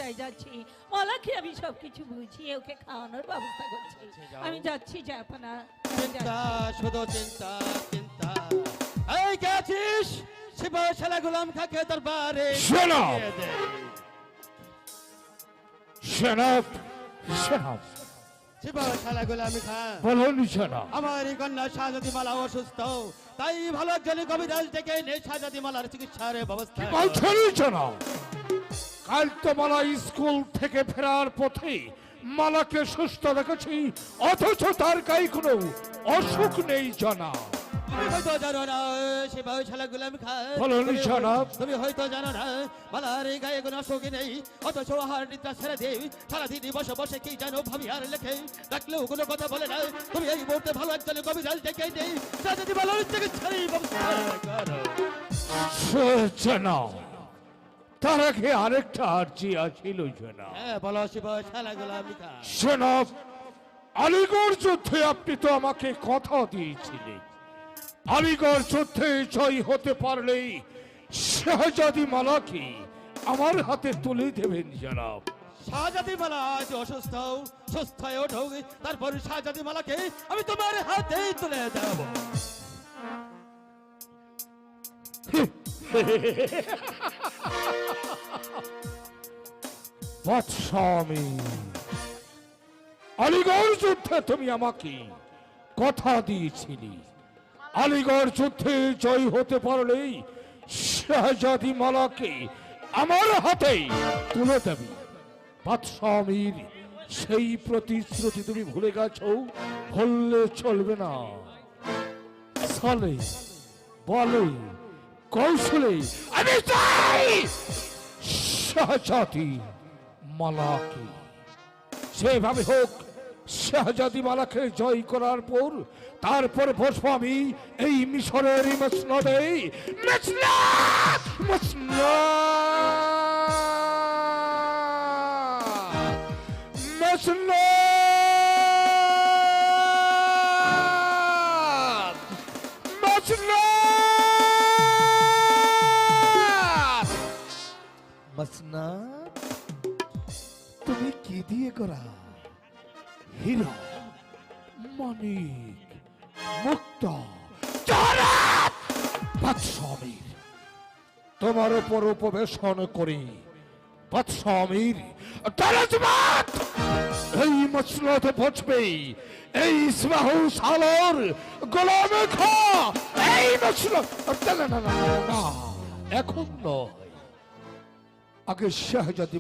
বাসায় যাচ্ছি, মালাকে আমি সবকিছু বুঝিয়ে ওকে খাওয়ানোর ব্যবস্থা করছি। আমি যাচ্ছি জাপানা। চিন্তা, শুধু চিন্তা চিন্তা। এই কে আছিস? শিবা শালা গোলাম খাকে দরবারে শোনো। দিয়ে দে। সেনাপ সেনাপ শিবা শালা গোলাম খা, বলুন সেনাপ। আমার এই কন্যা শাহজাদি মালা অসুস্থ, তাই ভালো একজন কবিরাজ ডেকে এনে শাহজাদি মালার চিকিৎসার ব্যবস্থা কর। বলছেন সেনাপ, কাল তো মালা স্কুল থেকে ফেরার পথে মালাকে সুস্থ দেখেছি, অথচ তার গায়ে কোনো অসুখ নেই জানা। তুমি হয়তো জানো না শিবা শালা গোলাম খা, বলুন সেনাপ। তুমি হয়তো জানো না মালার এই গায়ে কোনো অসুখ নেই, অথচ আহার নিদ্রা ছেড়ে দেই, সারাদিন বসে বসে কি জানো ভাবি আর লেখে, ডাকলেও কোনো কথা বলে না। তুমি এই মুহূর্তে ভালো একজন কবিরাজ ডেকে নেই, শাহজাদি মালার চিকিৎসার ব্যবস্থা করো। সেনাপ, তার আগে আরেকটা আর্জি আছিল সেনাপ। হ্যাঁ বলো শিবা শালা গোলাম খা। সেনাপ, আলিগড় যুদ্ধে আপনি তো আমাকে কথা দিয়েছিলেন, আলিগড় যুদ্ধে জয় হতে পারলেই শাহজাদি মালাকে আমার হাতে তুলে দেবেন জনাব। শাহজাদি মালা আজ অসুস্থ, সুস্থ হয়ে ওঠো, তারপর শাহজাদি মালাকে আমি তোমার হাতেই তুলে দেব। বাদশামী, আলিগড় যুদ্ধে তুমি আমাকে কথা দিয়েছিলে, আলিগড় যুদ্ধে জয় হতে পারলেই শাহজাদি মালাকে আমার হাতে তুলে দেবে। বাদশামীর সেই প্রতিশ্রুতি তুমি ভুলে গেছো, ভুললে চলবে না। চলে বলে কৌশলে আমি চাই শাহজাদি মালাকে, সেভাবে হোক শাহজাদি মালাকে জয় করার পর তারপর বসবো আমি এই মিশরের মসনদে। মসনদ মসনদ মসনদ মসনদ মসনদ। তুমি কি দিয়ে করা? হীরা, মানিক, মুক্তা, বাদশামীর, তোমার উপর উপবেশন করি বাদশামীর তারাজমাত এই মসনদে পৌঁছবে। এই ইসমাহু সালর গোলামে খা এই মসনদ। না না না না, এখন নয়, আগে শাহজাদি